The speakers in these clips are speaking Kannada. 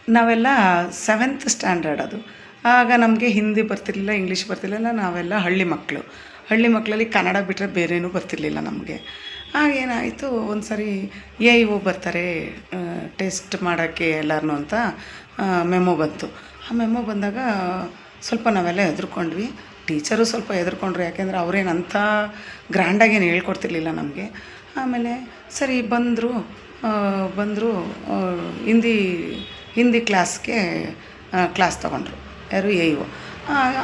ನಾವೆಲ್ಲ ಸೆವೆಂತ್ ಸ್ಟ್ಯಾಂಡರ್ಡ್ ಅದು. ಆಗ ನಮಗೆ ಹಿಂದಿ ಬರ್ತಿರಲಿಲ್ಲ, ಇಂಗ್ಲೀಷ್ ಬರ್ತಿರಲಿಲ್ಲ. ನಾವೆಲ್ಲ ಹಳ್ಳಿ ಮಕ್ಕಳು. ಹಳ್ಳಿ ಮಕ್ಕಳಲ್ಲಿ ಕನ್ನಡ ಬಿಟ್ಟರೆ ಬೇರೇನೂ ಬರ್ತಿರಲಿಲ್ಲ ನಮಗೆ. ಆಗೇನಾಯಿತು, ಒಂದು ಸರಿ ಎ ಇ ಒ ಬರ್ತಾರೆ ಟೆಸ್ಟ್ ಮಾಡೋಕ್ಕೆ ಎಲ್ಲರೂ ಅಂತ ಮೆಮೊ ಬಂತು. ಆ ಮೆಮೊ ಬಂದಾಗ ಸ್ವಲ್ಪ ನಾವೆಲ್ಲ ಹೆದರ್ಕೊಂಡ್ವಿ. ಟೀಚರು ಸ್ವಲ್ಪ ಹೆದರ್ಕೊಂಡ್ರು, ಯಾಕೆಂದರೆ ಅವ್ರೇನು ಅಂಥ ಗ್ರ್ಯಾಂಡಾಗೇನು ಹೇಳ್ಕೊಡ್ತಿರ್ಲಿಲ್ಲ ನಮಗೆ. ಆಮೇಲೆ ಸರಿ ಬಂದರು ಹಿಂದಿ ಹಿಂದಿ ಕ್ಲಾಸ್ ತೊಗೊಂಡ್ರು. ಯಾರು ಎ ಇ ಒ.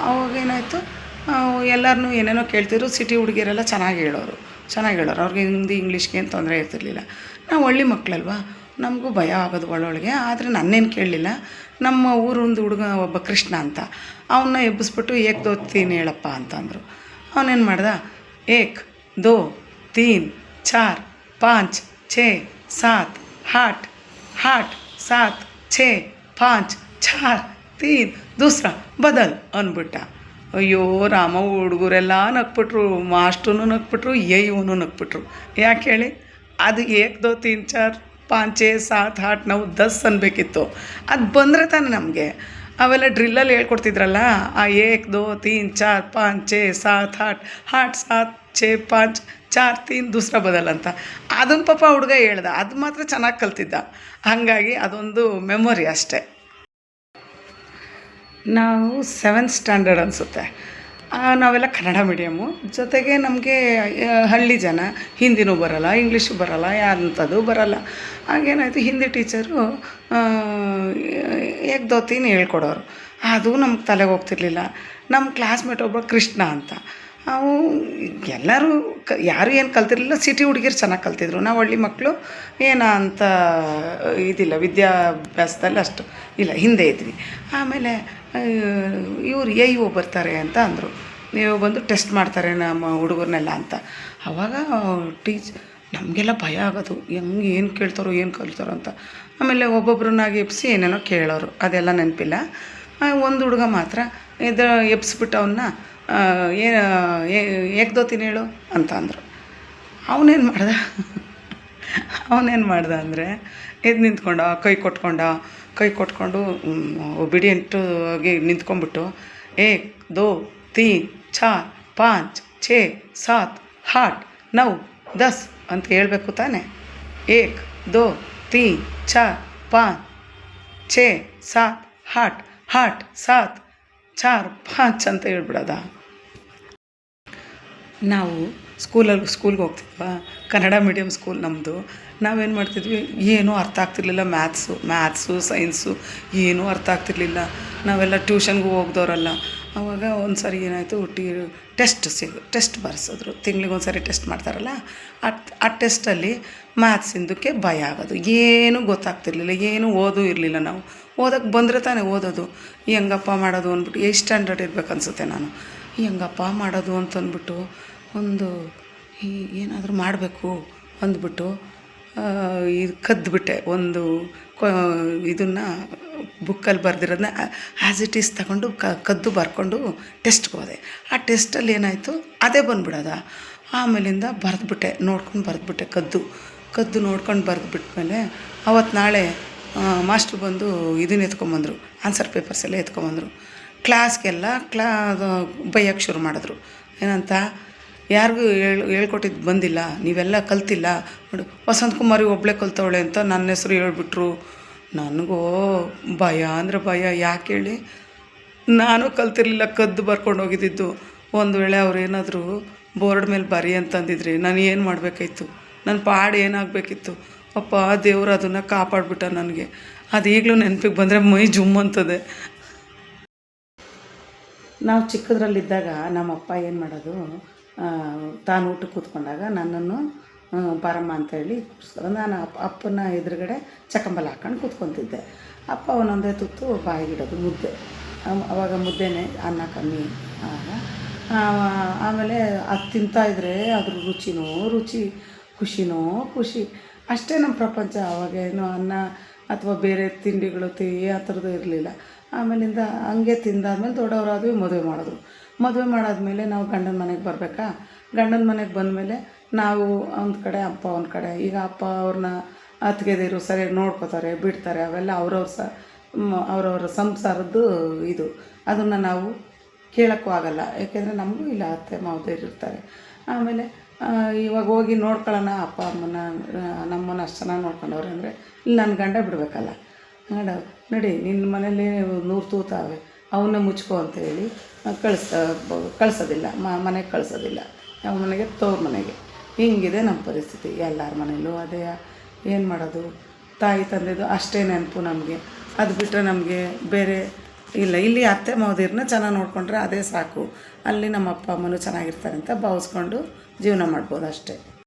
ಅವಾಗೇನಾಯಿತು, ಎಲ್ಲರನ್ನೂ ಏನೇನೋ ಕೇಳ್ತಿದ್ರು. ಸಿಟಿ ಹುಡುಗಿಯರೆಲ್ಲ ಚೆನ್ನಾಗಿ ಹೇಳೋರು. ಅವ್ರಿಗೆ ಹಿಂದಿ ಇಂಗ್ಲೀಷ್ಗೆ ಏನು ತೊಂದರೆ ಇರ್ತಿರ್ಲಿಲ್ಲ. ನಾವು ಹಳ್ಳಿ ಮಕ್ಕಳಲ್ವಾ, ನಮಗೂ ಭಯ ಆಗೋದು ಒಳ್ಳೊಳಗೆ. ಆದರೆ ನನ್ನೇನು ಕೇಳಲಿಲ್ಲ. ನಮ್ಮ ಊರೊಂದು ಹುಡುಗ ಒಬ್ಬ ಕೃಷ್ಣ ಅಂತ, ಅವನ್ನ ಎಬ್ಬಿಸ್ಬಿಟ್ಟು ಏಕ್ ದೋ ತೀನ್ ಹೇಳಪ್ಪ ಅಂತಂದರು. ಅವನೇನು ಮಾಡ್ದ, ಏಕ್ ದೋ ತೀನ್ ಚಾರ್ ಪಾಂಚ್ ಛೇ ಸಾತ್ ಹಾಟ್ ಹಾಟ್ ಸಾತ್ ಛೇ ಪಾಂಚ್ ಚಾರ್ ತೀನ್ ದೂಸ್ರಾ ಬದಲ್ ಅಂದ್ಬಿಟ್ಟ. ಅಯ್ಯೋ ರಾಮ, ಹುಡುಗರೆಲ್ಲ ನಕ್ಬಿಟ್ರು, ಮಾಸ್ಟ್ರೂ ನಕ್ಬಿಟ್ರು, ಇವನು ನಕ್ಬಿಟ್ರು. ಯಾಕೆ ಹೇಳಿ, ಅದು ಏಕ್ ದೋ ತೀನ್ ಚಾರ್ ಪಾಂಚ್ ಛೇ ಸಾತ್ ಹಾಟ್ ನಾವು 10 ಅನ್ಬೇಕಿತ್ತು. ಅದು ಬಂದರೆ ತಾನೆ ನಮಗೆ. ಅವೆಲ್ಲ ಡ್ರಿಲ್ಲಲ್ಲಿ ಹೇಳ್ಕೊಡ್ತಿದ್ರಲ್ಲ, ಆ ಏಕ್ ದೋ ತೀನ್ ಚಾರ್ ಪಾಂಚ್ ಛೇ ಸಾತ್ ಹಾಟ್ ಹಾಟ್ ಸಾತ್ ಛೇ ಪಾಂಚ್ ಚಾರ್ ತೀನ್ ದೂಸ್ರಾ ಬದಲ್ ಅಂತ. ಅದನ್ನು ಪಾಪ ಹುಡುಗ ಹೇಳ್ದ, ಅದು ಮಾತ್ರ ಚೆನ್ನಾಗಿ ಕಲ್ತಿದ್ದ. ಹಾಗಾಗಿ ಅದೊಂದು ಮೆಮೊರಿ ಅಷ್ಟೇ. ನಾವು ಸೆವೆಂತ್ ಸ್ಟ್ಯಾಂಡರ್ಡ್ ಅನಿಸುತ್ತೆ. ನಾವೆಲ್ಲ ಕನ್ನಡ ಮೀಡಿಯಮ್ಮು. ಜೊತೆಗೆ ನಮಗೆ ಹಳ್ಳಿ ಜನ, ಹಿಂದಿನೂ ಬರೋಲ್ಲ, ಇಂಗ್ಲೀಷು ಬರೋಲ್ಲ, ಅಂಥದ್ದು ಬರೋಲ್ಲ. ಹಾಗೇನಾಯಿತು, ಹಿಂದಿ ಟೀಚರು ಏಕ್ ದೋ ತೀನ್ ಹೇಳ್ಕೊಡೋರು. ಅದು ನಮ್ಗೆ ತಲೆಗೆ ಹೋಗ್ತಿರ್ಲಿಲ್ಲ. ನಮ್ಮ ಕ್ಲಾಸ್ಮೇಟ್ ಒಬ್ಬ ಕೃಷ್ಣ ಅಂತ, ಅವು ಎಲ್ಲರೂ ಯಾರು ಏನು ಕಲ್ತಿರಲಿಲ್ಲ. ಸಿಟಿ ಹುಡುಗಿರು ಚೆನ್ನಾಗಿ ಕಲ್ತಿದ್ರು. ನಾವು ಹಳ್ಳಿ ಮಕ್ಕಳು ಏನು ಅಂತ ಇದಿಲ್ಲ, ವಿದ್ಯಾಭ್ಯಾಸದಲ್ಲಿ ಅಷ್ಟು ಇಲ್ಲ, ಹಿಂದೆ ಇದ್ವಿ. ಆಮೇಲೆ ಇವ್ರು ಎ ಇ ಒ ಬರ್ತಾರೆ ಅಂತ ಅಂದರು. ನೀವು ಬಂದು ಟೆಸ್ಟ್ ಮಾಡ್ತಾರೆ ನಮ್ಮ ಹುಡುಗರನ್ನೆಲ್ಲ ಅಂತ. ಆವಾಗ ನಮಗೆಲ್ಲ ಭಯ ಆಗೋದು, ಹೆಂಗೆ ಏನು ಕೇಳ್ತಾರೋ ಏನು ಕಲ್ತಾರೋ ಅಂತ. ಆಮೇಲೆ ಒಬ್ಬೊಬ್ರನ್ನಾಗಿ ಎಬ್ಬಿಸಿ ಏನೇನೋ ಕೇಳೋರು, ಅದೆಲ್ಲ ನೆನಪಿಲ್ಲ. ಒಂದು ಹುಡುಗ ಮಾತ್ರ ಎಬ್ಬಿಸ್ಬಿಟ್ಟು ಅವನ್ನ ಏಕ್ ದೋ ತೀನ್ ಹೇಳು ಅಂತ ಅಂದರು. ಅವನೇನು ಮಾಡ್ದ ಅಂದರೆ ಎದ್ದು ನಿಂತ್ಕೊಂಡ, ಕೈ ಕೊಟ್ಕೊಂಡು ಒಬಿಡಿಯೆಂಟು ಆಗಿ ನಿಂತ್ಕೊಂಡ್ಬಿಟ್ಟು ಏಕ್ ದೋ ತೀನ್ ಚಾರ್ ಪಾಂಚ್ ಛೇ ಸಾತ್ ಹಾಟ್ ನೌ 10 ಅಂತ ಹೇಳ್ಬೇಕು ತಾನೆ. ಏಕ್ ದೋ ತೀನ್ ಚಾರ್ ಪಾಂಚ್ ಛೇ ಸಾತ್ ಹಾಟ್ ಹಾಟ್ ಸಾತ್ ಚಾರ್ ಪಾಂಚ್ ಅಂತ ಹೇಳ್ಬಿಡೋದ. ನಾವು ಸ್ಕೂಲ್ಗೆ ಹೋಗ್ತಿದ್ವಾ, ಕನ್ನಡ ಮೀಡಿಯಮ್ ಸ್ಕೂಲ್ ನಮ್ಮದು. ನಾವೇನು ಮಾಡ್ತಿದ್ವಿ, ಏನೂ ಅರ್ಥ ಆಗ್ತಿರ್ಲಿಲ್ಲ. ಮ್ಯಾಥ್ಸು ಸೈನ್ಸು ಏನೂ ಅರ್ಥ ಆಗ್ತಿರ್ಲಿಲ್ಲ. ನಾವೆಲ್ಲ ಟ್ಯೂಷನ್ಗೂ ಹೋಗ್ದವ್ರಲ್ಲ. ಆವಾಗ ಒಂದು ಸರಿ ಏನಾಯಿತು, ಟೆಸ್ಟ್ ಬರೆಸಿದ್ರು. ತಿಂಗ್ಳಿಗೆ ಸರಿ ಟೆಸ್ಟ್ ಮಾಡ್ತಾರಲ್ಲ, ಆ ಟೆಸ್ಟಲ್ಲಿ ಮ್ಯಾಥ್ಸಿಂದಕ್ಕೆ ಭಯ ಆಗೋದು. ಏನೂ ಗೊತ್ತಾಗ್ತಿರ್ಲಿಲ್ಲ, ಏನೂ ಓದೂ ಇರಲಿಲ್ಲ. ನಾವು ಓದೋಕ್ಕೆ ಬಂದರೆ ತಾನೇ ಓದೋದು. ಹೆಂಗಪ್ಪ ಮಾಡೋದು ಅಂದ್ಬಿಟ್ಟು, 8th ಸ್ಟ್ಯಾಂಡರ್ಡ್ ಇರ್ಬೇಕು ಅನಿಸುತ್ತೆ ನಾನು. ಹೆಂಗಪ್ಪ ಮಾಡೋದು ಅಂತಂದ್ಬಿಟ್ಟು ಒಂದು ಏನಾದರೂ ಮಾಡಬೇಕು ಅಂದ್ಬಿಟ್ಟು ಇದು ಕದ್ದುಬಿಟ್ಟೆ. ಒಂದು ಇದನ್ನು ಬುಕ್ಕಲ್ಲಿ ಬರೆದಿರೋದನ್ನ ಆ್ಯಸ್ ಇಟ್ ಈಸ್ ತಗೊಂಡು ಕದ್ದು ಬರ್ಕೊಂಡು ಟೆಸ್ಟ್ಗೆ ಹೋದೆ. ಆ ಟೆಸ್ಟಲ್ಲಿ ಏನಾಯಿತು, ಅದೇ ಬಂದುಬಿಡೋದ. ಆಮೇಲಿಂದ ಬರೆದ್ಬಿಟ್ಟೆ ಕದ್ದು ನೋಡ್ಕೊಂಡು ಬರೆದ್ಬಿಟ್ಮೇಲೆ ಅವತ್ತು ನಾಳೆ ಮಾಸ್ಟ್ರು ಬಂದು ಇದನ್ನ ಎತ್ಕೊಂಬಂದರು, ಆನ್ಸರ್ ಪೇಪರ್ಸ್ ಎಲ್ಲ ಎತ್ಕೊಂಬಂದರು. ಕ್ಲಾಸ್ಗೆಲ್ಲ ಬೈಯೋಕ್ಕೆ ಶುರು ಮಾಡಿದ್ರು. ಏನಂತ, ಯಾರಿಗೂ ಹೇಳ್ಕೊಟ್ಟಿದ್ದು ಬಂದಿಲ್ಲ, ನೀವೆಲ್ಲ ಕಲ್ತಿಲ್ಲ ನೋಡು, ವಸಂತ ಕುಮಾರಿ ಒಬ್ಬಳೇ ಕಲ್ತವಳೆ ಅಂತ ನನ್ನ ಹೆಸರು ಹೇಳ್ಬಿಟ್ರು. ನನಗೂ ಭಯ ಅಂದರೆ ಭಯ. ಯಾಕೆ ಹೇಳಿ, ನಾನು ಕಲ್ತಿರ್ಲಿಲ್ಲ, ಕದ್ದು ಬರ್ಕೊಂಡು ಹೋಗಿದ್ದಿದ್ದು. ಒಂದು ವೇಳೆ ಅವ್ರೇನಾದರೂ ಬೋರ್ಡ್ ಮೇಲೆ ಬರಿ ಅಂತಂದಿದ್ರಿ, ನಾನು ಏನು ಮಾಡಬೇಕಾಯ್ತು, ನನ್ನ ಪಾಡು ಏನಾಗಬೇಕಿತ್ತು. ಅಪ್ಪ ದೇವರು ಅದನ್ನು ಕಾಪಾಡಿಬಿಟ್ಟ ನನಗೆ. ಅದು ಈಗಲೂ ನೆನಪಿಗೆ ಬಂದರೆ ಮೈ ಜುಮ್ ಅಂತದೆ. ನಾವು ಚಿಕ್ಕದ್ರಲ್ಲಿದ್ದಾಗ ನಮ್ಮಪ್ಪ ಏನು ಮಾಡೋದು, ತಾನು ಊಟಕ್ಕೆ ಕೂತ್ಕೊಂಡಾಗ ನನ್ನನ್ನು ಬಾರಮ್ಮ ಅಂತೇಳಿ ಕೂರಿಸ್ತಾರೆ. ನಾನು ಅಪ್ಪನ ಎದುರುಗಡೆ ಚಕ್ಕಂಬಲ್ ಹಾಕ್ಕೊಂಡು ಕೂತ್ಕೊತಿದ್ದೆ. ಅಪ್ಪ ಒಂದೊಂದೇ ತುತ್ತು ಬಾಯಿಗಿಡೋದು ಮುದ್ದೆ. ಅವಾಗ ಮುದ್ದೆನೇ, ಅನ್ನ ಕಮ್ಮಿ. ಆಮೇಲೆ ಅದು ತಿಂತಾಯಿದ್ರೆ ಅದ್ರ ರುಚಿ, ಖುಷಿ ಅಷ್ಟೇ ನಮ್ಮ ಪ್ರಪಂಚ. ಅವಾಗೇನು ಅನ್ನ ಅಥವಾ ಬೇರೆ ತಿಂಡಿಗಳು ಆ ಥರದ್ದು ಇರಲಿಲ್ಲ. ಆಮೇಲಿಂದ ಹಂಗೆ ತಿಂದಾದ್ಮೇಲೆ ದೊಡ್ಡವರಾದ್ವಿ, ಮದುವೆ ಮಾಡಾದ್ಮೇಲೆ ನಾವು ಗಂಡನ ಮನೆಗೆ ಬರಬೇಕಾ. ಗಂಡನ ಮನೆಗೆ ಬಂದಮೇಲೆ ನಾವು ಒಂದು ಕಡೆ, ಅಪ್ಪ ಒಂದು ಕಡೆ. ಈಗ ಅಪ್ಪ ಅವ್ರನ್ನ ಅತ್ತಿಗೆದಿರು ಸರಿಯಾಗಿ ನೋಡ್ಕೋತಾರೆ, ಬಿಡ್ತಾರೆ, ಅವೆಲ್ಲ ಅವ್ರವ್ರ ಅವರವರ ಸಂಸಾರದ್ದು ಇದು ಅದನ್ನು ನಾವು ಕೇಳೋಕ್ಕೂ ಆಗಲ್ಲ. ಯಾಕೆಂದರೆ ನಮಗೂ ಇಲ್ಲ ಅತ್ತೆ ಮಾವದಿರು ಇರ್ತಾರೆ. ಆಮೇಲೆ ಇವಾಗ ಹೋಗಿ ನೋಡ್ಕೊಳ್ಳೋಣ ಅಪ್ಪ ಅಮ್ಮನ ನಮ್ಮನ್ನ ಅಷ್ಟು ಚೆನ್ನಾಗಿ ನೋಡ್ಕೊಂಡವ್ರೆ ಅಂದರೆ ಇಲ್ಲಿ ನನ್ನ ಗಂಡ ಬಿಡಬೇಕಲ್ಲ. ನಡಿ ನಿನ್ನ ಮನೇಲಿ 100 ತೂತಾವೆ ಅವನ್ನ ಮುಚ್ಕೋ ಅಂತೇಳಿ ಕಳಿಸೋದಿಲ್ಲ, ಮನೆಗೆ ಕಳಿಸೋದಿಲ್ಲ. ಯಾವ ಮನೆಗೆ? ತವ್ರ ಮನೆಗೆ. ಹಿಂಗಿದೆ ನಮ್ಮ ಪರಿಸ್ಥಿತಿ. ಎಲ್ಲರ ಮನೇಲೂ ಅದೇ. ಏನು ಮಾಡೋದು? ತಾಯಿ ತಂದೆದು ಅಷ್ಟೇ ನೆನಪು ನಮಗೆ. ಅದು ಬಿಟ್ಟರೆ ನಮಗೆ ಬೇರೆ ಇಲ್ಲ. ಇಲ್ಲಿ ಅತ್ತೆ ಮಾವದಿರನ್ನ ಚೆನ್ನಾಗಿ ನೋಡಿಕೊಂಡ್ರೆ ಅದೇ ಸಾಕು. ಅಲ್ಲಿ ನಮ್ಮ ಅಪ್ಪ ಅಮ್ಮನೂ ಚೆನ್ನಾಗಿರ್ತಾರೆ ಅಂತ ಭಾವಿಸ್ಕೊಂಡು ಜೀವನ ಮಾಡ್ಬೋದು ಅಷ್ಟೇ.